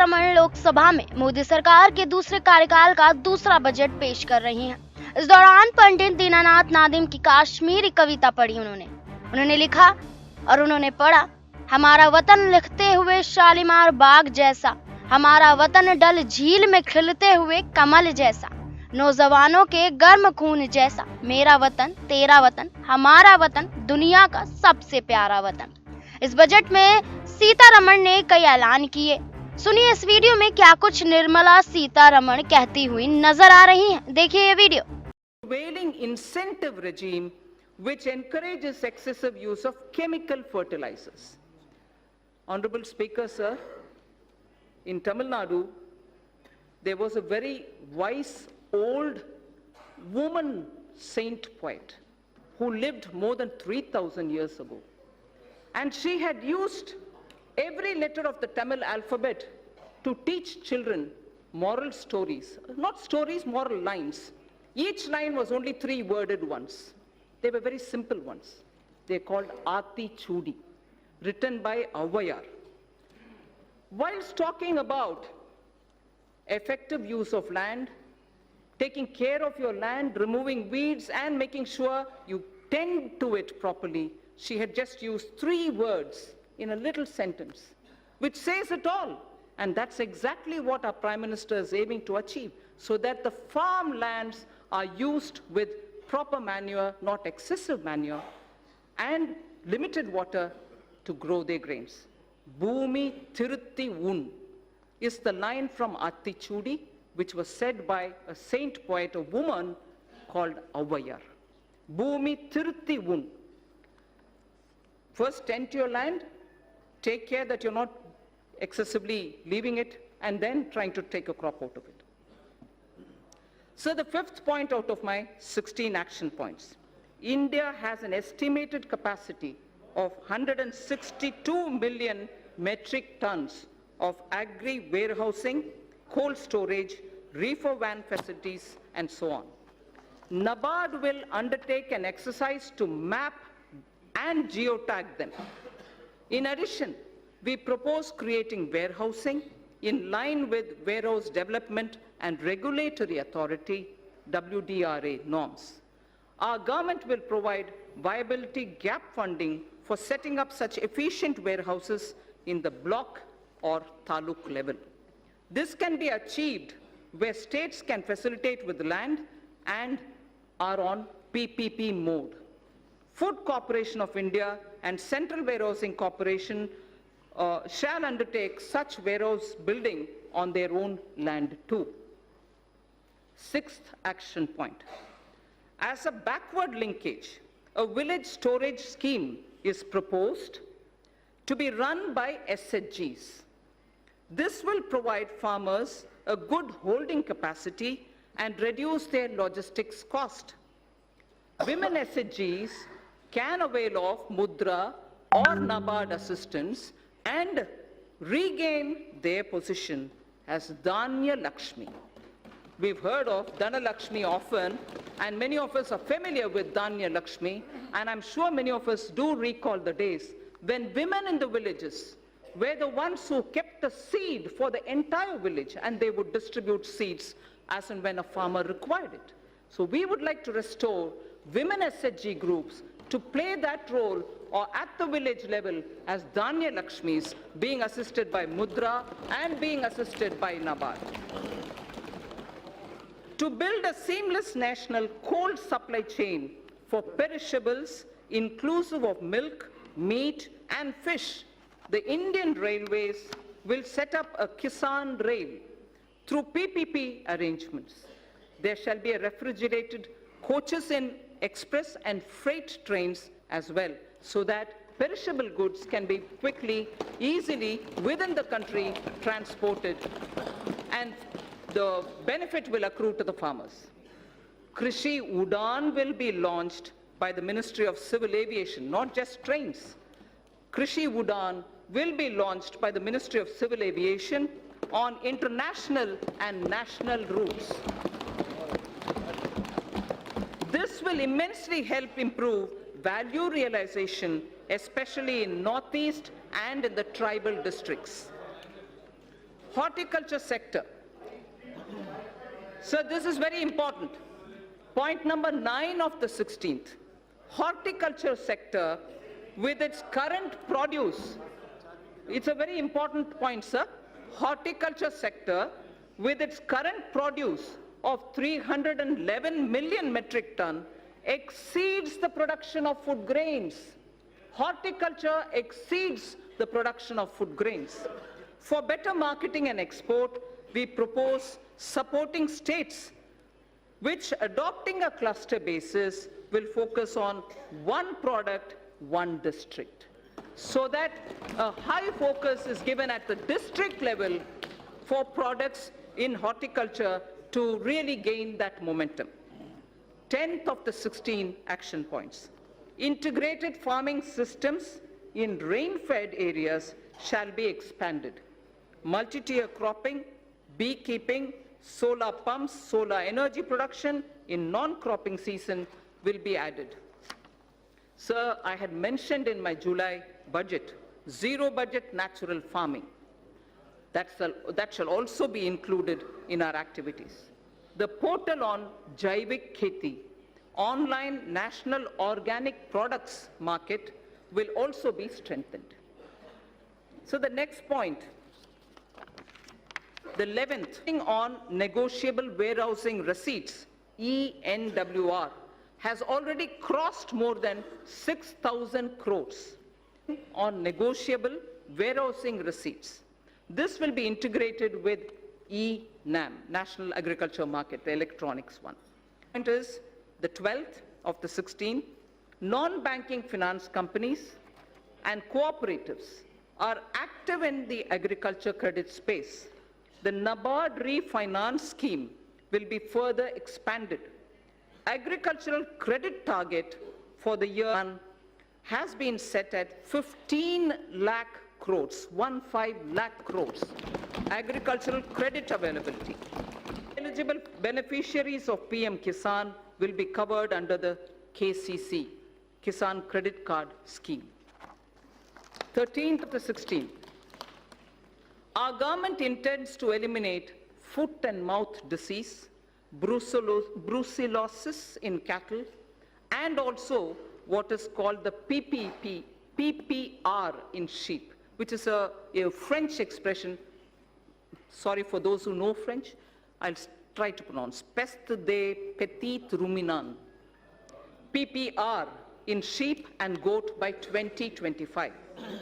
सीतारमण लोकसभा में मोदी सरकार के दूसरे कार्यकाल का दूसरा बजट पेश कर रही हैं। इस दौरान पंडित दीनानाथ नादिम की कश्मीरी कविता पढ़ी उन्होंने लिखा और उन्होंने पढ़ा, हमारा वतन लिखते हुए शालीमार बाग जैसा, हमारा वतन डल झील में खिलते हुए कमल जैसा, नौजवानों के गर्म खून जैसा, मेरा वतन तेरा वतन हमारा वतन दुनिया का सबसे प्यारा वतन। इस बजट में सीतारमण ने कई ऐलान किए। सुनिए इस वीडियो में क्या कुछ निर्मला सीतारमण कहती हुई नजर आ रही हैं। देखिए ये video. Prevailing incentive regime which encourages excessive use of chemical fertilizers. Honorable Speaker, sir, in Tamil Nadu, there was a very wise old woman saint poet who lived more than 3,000 years ago. And she had used every letter of the Tamil alphabet to teach children moral stories. Not stories, moral lines. Each line was only 3 worded ones. They were very simple ones. They are called Ati Chudi, written by Avayar. Whilst talking about effective use of land, taking care of your land, removing weeds and making sure you tend to it properly, she had just used 3 words in a little sentence, which says it all. And that's exactly what our Prime Minister is aiming to achieve, so that the farmlands are used with proper manure, not excessive manure, and limited water to grow their grains. Bhumi Tirutti Un is the line from Atichudi, which was said by a saint poet, a woman called Avayar. Bhumi Tirutti Un. First, tend to your land, take care that you're not excessively leaving it, and then trying to take a crop out of it. So the 5th point out of my 16 action points. India has an estimated capacity of 162 million metric tons of agri warehousing, cold storage, reefer van facilities, and so on. NABARD will undertake an exercise to map and geotag them. In addition, we propose creating warehousing in line with Warehouse Development and Regulatory Authority WDRA norms. Our government will provide viability gap funding for setting up such efficient warehouses in the block or taluk level. This can be achieved where states can facilitate with land and are on PPP mode. Food Corporation of India and Central Warehousing Corporation shall undertake such warehouse building on their own land too. 6th action point. As a backward linkage, a village storage scheme is proposed to be run by SHGs. This will provide farmers a good holding capacity and reduce their logistics cost. Women SHGs can avail of Mudra or NABARD assistance and regain their position as Dhanya Lakshmi. We've heard of Dhana Lakshmi often, and many of us are familiar with Dhanya Lakshmi, and I'm sure many of us do recall the days when women in the villages were the ones who kept the seed for the entire village, and they would distribute seeds as and when a farmer required it. So we would like to restore women SHG groups to play that role or at the village level as Dhanya Lakshmis, being assisted by Mudra and being assisted by NABARD. To build a seamless national cold supply chain for perishables inclusive of milk, meat and fish, the Indian Railways will set up a Kisan Rail through PPP arrangements. There shall be a refrigerated coaches in express and freight trains as well, so that perishable goods can be quickly, easily within the country transported, and the benefit will accrue to the farmers. Krishi Udan will be launched by the Ministry of Civil Aviation, not just trains. Krishi Udan will be launched by the Ministry of Civil Aviation on international and national routes. This will immensely help improve value realization, especially in Northeast and in the tribal districts. Horticulture sector. So this is very important. Point number 9 of the 16th. Horticulture sector with its current produce. It's a very important point, sir. Horticulture sector with its current produce of 311 million metric ton exceeds the production of food grains. Horticulture exceeds the production of food grains. For better marketing and export, we propose supporting states which, adopting a cluster basis, will focus on one product, one district, so that a high focus is given at the district level for products in horticulture to really gain that momentum. 10th of the 16 action points. Integrated farming systems in rain-fed areas shall be expanded. Multi-tier cropping, beekeeping, solar pumps, solar energy production in non-cropping season will be added. Sir, I had mentioned in my July budget, zero budget natural farming. That shall also be included in our activities. The portal on Jaivik Kheti, online national organic products market, will also be strengthened. So the next point, the 11th, on negotiable warehousing receipts, ENWR, has already crossed more than 6,000 crores on negotiable warehousing receipts. This will be integrated with eNAM, National Agriculture Market, the electronics one. Point is the 12th of the 16th, non-banking finance companies and cooperatives are active in the agriculture credit space. The NABARD refinance scheme will be further expanded. Agricultural credit target for the year has been set at 15 lakh crores, 15 lakh crores, agricultural credit availability. Eligible beneficiaries of PM Kisan will be covered under the KCC, Kisan Credit Card Scheme. 13th to 16th. Our government intends to eliminate foot and mouth disease, brucellosis in cattle, and also what is called the PPR in sheep, which is a French expression. Sorry for those who know French. I'll try to pronounce. Peste des petits ruminants. PPR in sheep and goat by 2025.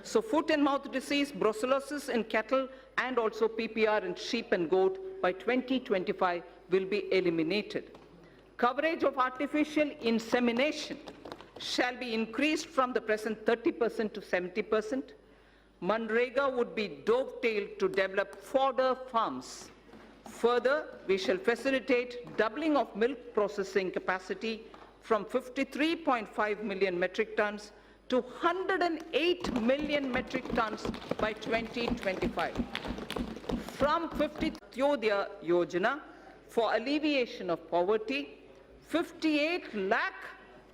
So foot and mouth disease, brucellosis in cattle, and also PPR in sheep and goat by 2025 will be eliminated. Coverage of artificial insemination shall be increased from the present 30% to 70%. Manrega would be dovetailed to develop fodder farms. Further, we shall facilitate doubling of milk processing capacity from 53.5 million metric tons to 108 million metric tons by 2025. From 50th Yodya Yojana for alleviation of poverty, 58 lakh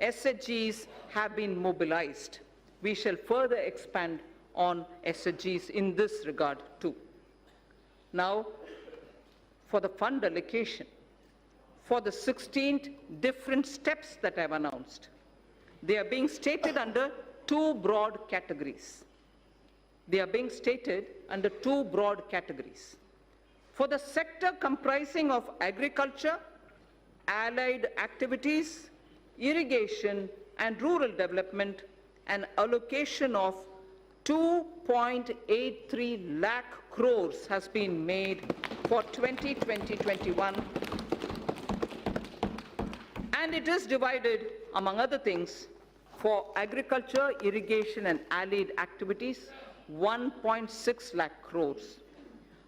SHGs have been mobilized. We shall further expand on SHGs in this regard too. Now, for the fund allocation, for the 16 different steps that I have announced, they are being stated under two broad categories. They are being stated under two broad categories. For the sector comprising of agriculture, allied activities, irrigation, and rural development, an allocation of 2.83 lakh crores has been made for 2020-21, and it is divided, among other things, for agriculture, irrigation, and allied activities, 1.6 lakh crores.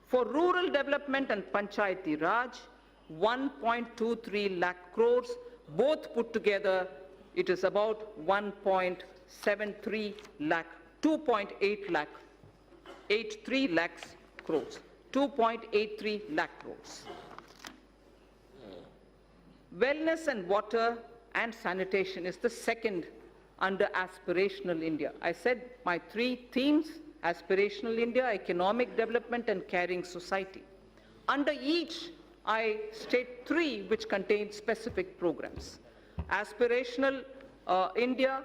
For rural development and Panchayati Raj, 1.23 lakh crores. Both put together, it is about 1.73 lakh, 2.8 lakh, 83 lakhs crores, 2.83 lakh crores. Wellness and water and sanitation is the second under Aspirational India. I said my three themes: Aspirational India, Economic Development and Caring Society. Under each, I state 3 which contain specific programs. Aspirational India,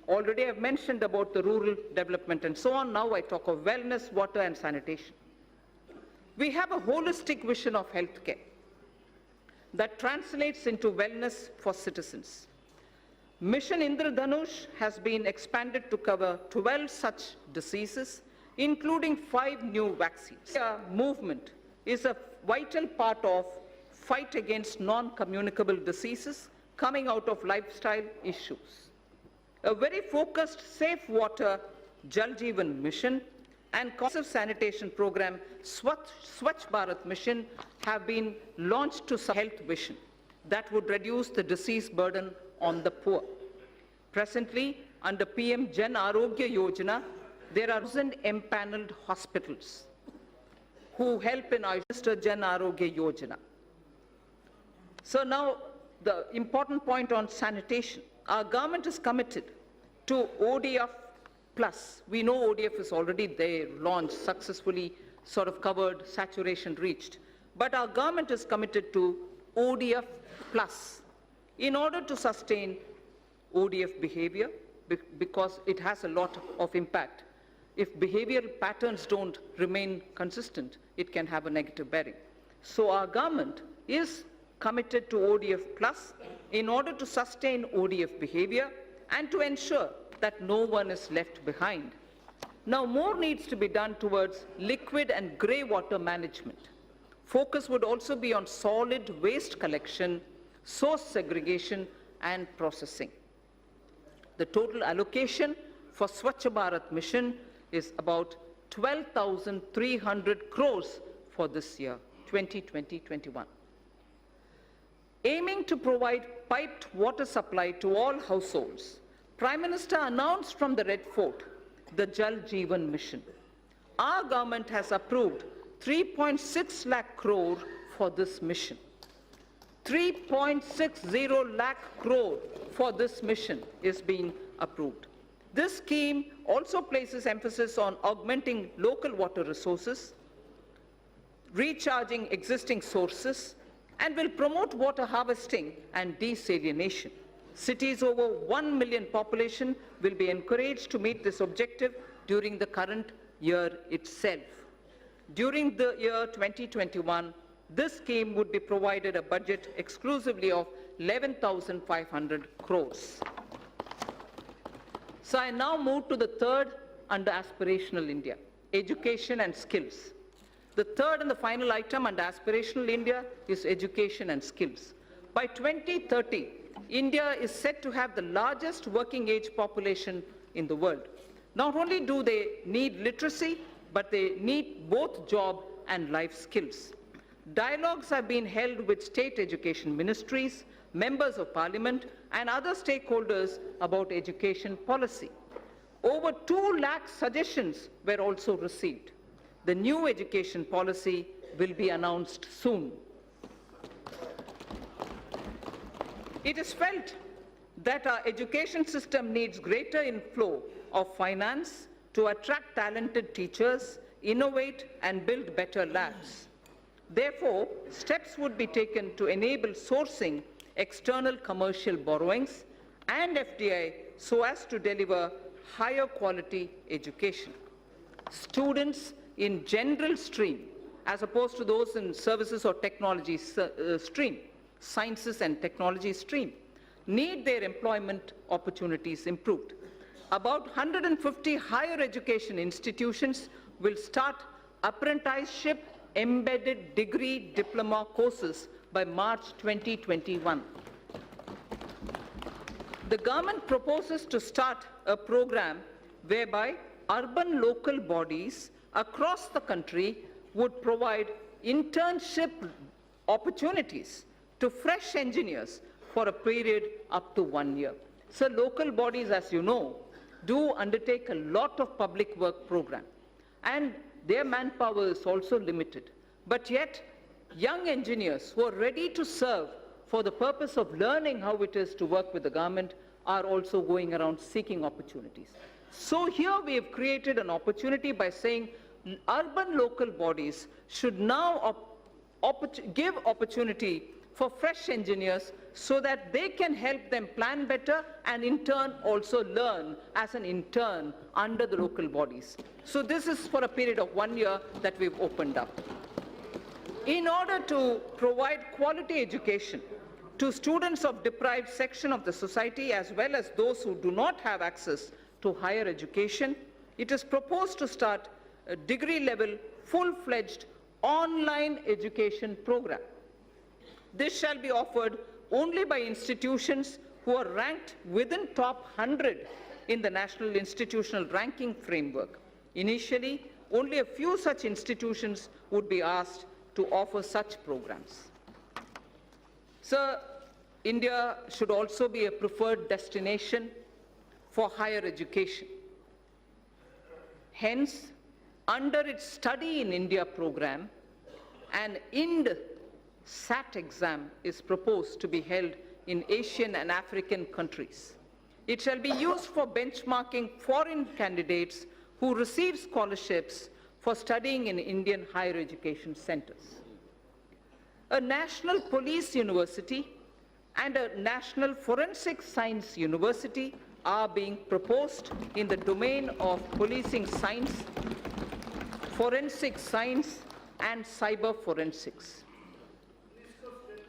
already I've mentioned about the rural development and so on. Now I talk of wellness, water and sanitation. We have a holistic vision of healthcare that translates into wellness for citizens. Mission Indradhanush has been expanded to cover 12 such diseases, including 5 new vaccines. Our movement is a vital part of fight against non-communicable diseases coming out of lifestyle issues. A very focused safe water Jal Jeevan mission and comprehensive sanitation program Swachh Bharat mission have been launched to health vision that would reduce the disease burden on the poor. Presently, under PM Jan Arogya Yojana, there are 1,000 empaneled hospitals who help in Mr. Jan Arogya Yojana. So now, the important point on sanitation. Our government is committed to ODF Plus. We know ODF is already there, launched, successfully sort of covered, saturation reached. But our government is committed to ODF Plus in order to sustain ODF behavior, because it has a lot of impact. If behavioral patterns don't remain consistent, it can have a negative bearing. So our government is committed to ODF Plus in order to sustain ODF behavior and to ensure that no one is left behind. Now, more needs to be done towards liquid and grey water management. Focus would also be on solid waste collection, source segregation and processing. The total allocation for Swachh Bharat mission is about 12,300 crores for this year, 2020-21. Aiming to provide piped water supply to all households, Prime Minister announced from the Red Fort the Jal Jeevan mission. Our government has approved 3.6 lakh crore for this mission. 3.60 lakh crore for this mission is being approved. This scheme also places emphasis on augmenting local water resources, recharging existing sources, and will promote water harvesting and desalination. Cities over 1 million population will be encouraged to meet this objective during the current year itself. During the year 2021, this scheme would be provided a budget exclusively of 11,500 crores. So I now move to the third under Aspirational India, education and skills. The third and the final item under Aspirational India is education and skills. By 2030, India is set to have the largest working age population in the world. Not only do they need literacy, but they need both job and life skills. Dialogues have been held with state education ministries, members of parliament, and other stakeholders about education policy. Over 2 lakh suggestions were also received. The new education policy will be announced soon. It is felt that our education system needs greater inflow of finance to attract talented teachers, innovate and build better labs. Therefore, steps would be taken to enable sourcing external commercial borrowings and FDI so as to deliver higher quality education. Students in general stream, as opposed to those in services or technology stream, sciences and technology stream, need their employment opportunities improved. About 150 higher education institutions will start apprenticeship embedded degree diploma courses by March 2021. The government proposes to start a program whereby urban local bodies across the country would provide internship opportunities to fresh engineers for a period up to 1 year. So local bodies, as you know, do undertake a lot of public work program, and their manpower is also limited. But yet, young engineers who are ready to serve for the purpose of learning how it is to work with the government are also going around seeking opportunities. So here we have created an opportunity by saying urban local bodies should now give opportunity for fresh engineers so that they can help them plan better and in turn also learn as an intern under the local bodies. So this is for a period of 1 year that we've opened up. In order to provide quality education to students of deprived section of the society as well as those who do not have access to higher education, it is proposed to start a degree-level, full-fledged online education program. This shall be offered only by institutions who are ranked within top 100 in the National Institutional Ranking Framework. Initially, only a few such institutions would be asked to offer such programs. Sir, India should also be a preferred destination for higher education. Hence, under its Study in India program, an IND-SAT exam is proposed to be held in Asian and African countries. It shall be used for benchmarking foreign candidates who receive scholarships for studying in Indian higher education centers. A national police university and a national forensic science university are being proposed in the domain of policing science, forensic science, and cyber forensics.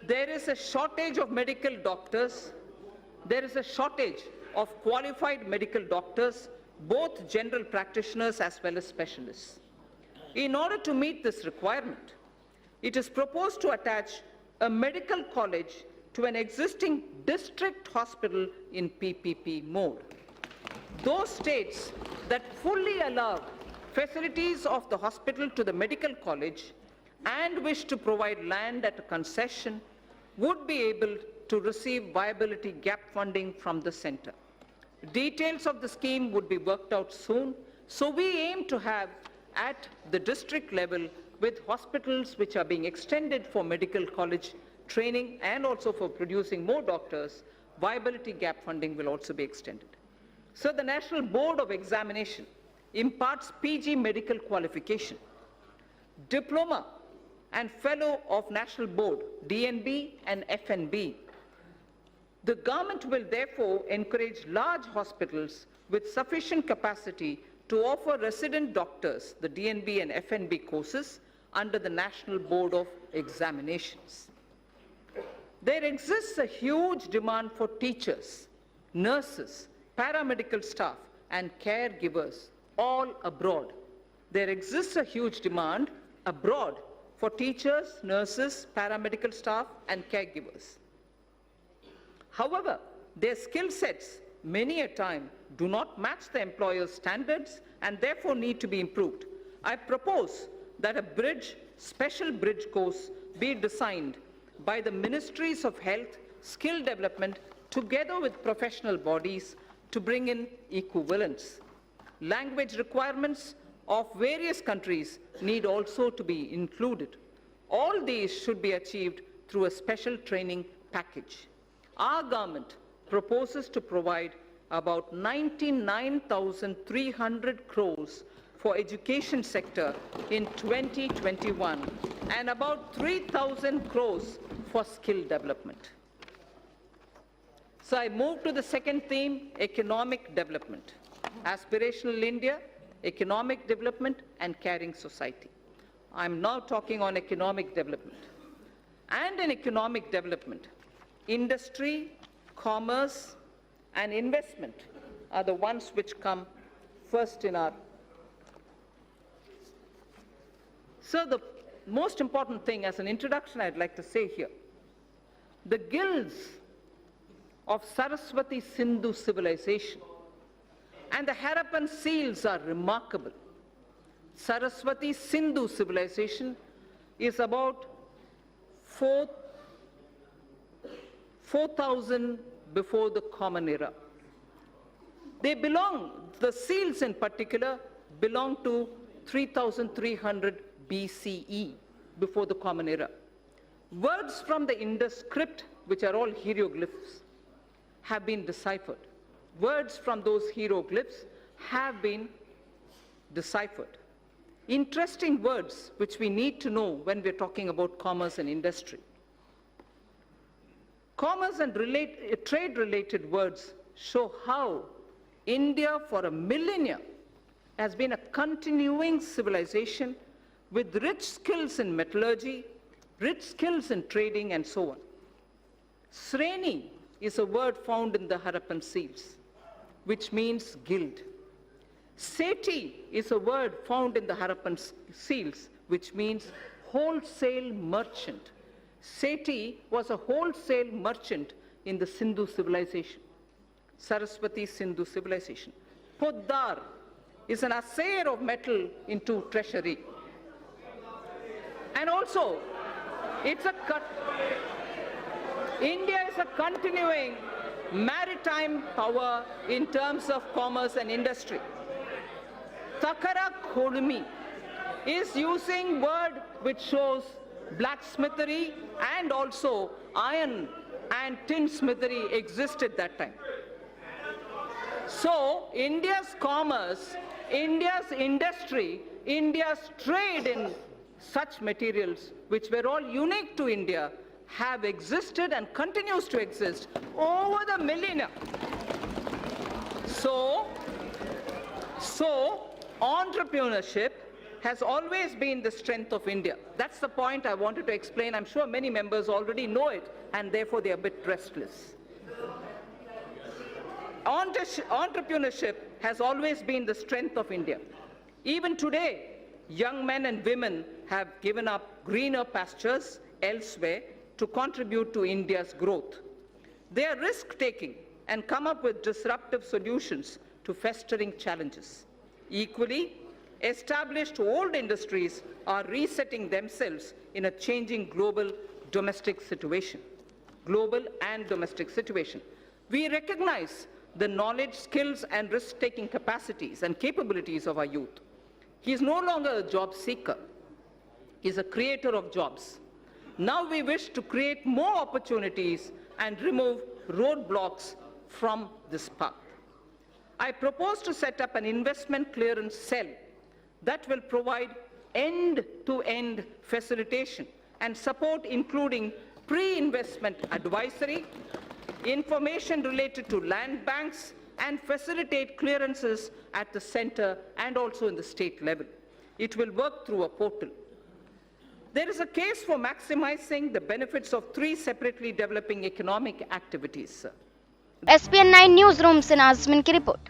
There is a shortage of medical doctors. There is a shortage of qualified medical doctors, both general practitioners as well as specialists. In order to meet this requirement, it is proposed to attach a medical college to an existing district hospital in PPP mode. Those states that fully allow facilities of the hospital to the medical college and wish to provide land at a concession would be able to receive viability gap funding from the center. Details of the scheme would be worked out soon, so we aim to have at the district level with hospitals which are being extended for medical college training and also for producing more doctors, viability gap funding will also be extended. So the National Board of Examination imparts PG medical qualification, diploma and fellow of National Board, DNB and FNB. The government will therefore encourage large hospitals with sufficient capacity to offer resident doctors the DNB and FNB courses under the National Board of Examinations. There exists a huge demand for teachers, nurses, paramedical staff, and caregivers all abroad. There exists a huge demand abroad for teachers, nurses, paramedical staff, and caregivers. However, their skill sets many a time do not match the employer's standards and therefore need to be improved. I propose that a special bridge course be designed by the Ministries of Health, Skill Development, together with professional bodies to bring in equivalence. Language requirements of various countries need also to be included. All these should be achieved through a special training package. Our government proposes to provide about 99,300 crores for education sector in 2021 and about 3,000 crores for skill development. So I move to the second theme, economic development. Aspirational India, economic development and caring society. I'm now talking on economic development. And in economic development, industry, commerce and investment are the ones which come first in our. So the most important thing as an introduction I'd like to say here, the guilds of Saraswati Sindhu civilization and the Harappan seals are remarkable. Saraswati Sindhu civilization is about 4,000 before the Common Era. The seals in particular belong to 3,300 BCE, before the Common Era. Words from the Indus script, which are all hieroglyphs, have been deciphered. Words from those hieroglyphs have been deciphered. Interesting words which we need to know when we're talking about commerce and industry. Commerce and trade-related words show how India for a millennia has been a continuing civilization with rich skills in metallurgy, rich skills in trading, and so on. Sreni is a word found in the Harappan seals, which means guild. Seti is a word found in the Harappan seals, which means wholesale merchant. Seti was a wholesale merchant in the Sindhu civilization, Saraswati Sindhu civilization. Poddar is an assayer of metal into treasury. And also, India is a continuing maritime power in terms of commerce and industry. Takara Khodmi is using word which shows blacksmithery and also iron and tin smithery existed that time. So India's commerce, India's industry, India's trade in such materials which were all unique to India have existed and continues to exist over the millennia. So entrepreneurship has always been the strength of India. That's the point I wanted to explain. I'm sure many members already know it, and therefore they're a bit restless. Entrepreneurship has always been the strength of India. Even today, young men and women have given up greener pastures elsewhere to contribute to India's growth. They are risk-taking and come up with disruptive solutions to festering challenges. Equally, established old industries are resetting themselves in a changing global domestic situation. Global and domestic situation. We recognize the knowledge, skills, and risk-taking capacities and capabilities of our youth. He is no longer a job seeker. He is a creator of jobs. Now we wish to create more opportunities and remove roadblocks from this path. I propose to set up an investment clearance cell that will provide end-to-end facilitation and support, including pre-investment advisory, information related to land banks, and facilitate clearances at the center and also in the state level. It will work through a portal. There is a case for maximizing the benefits of three separately developing economic activities, sir. SPN 9 news room से नाज़मीन की report.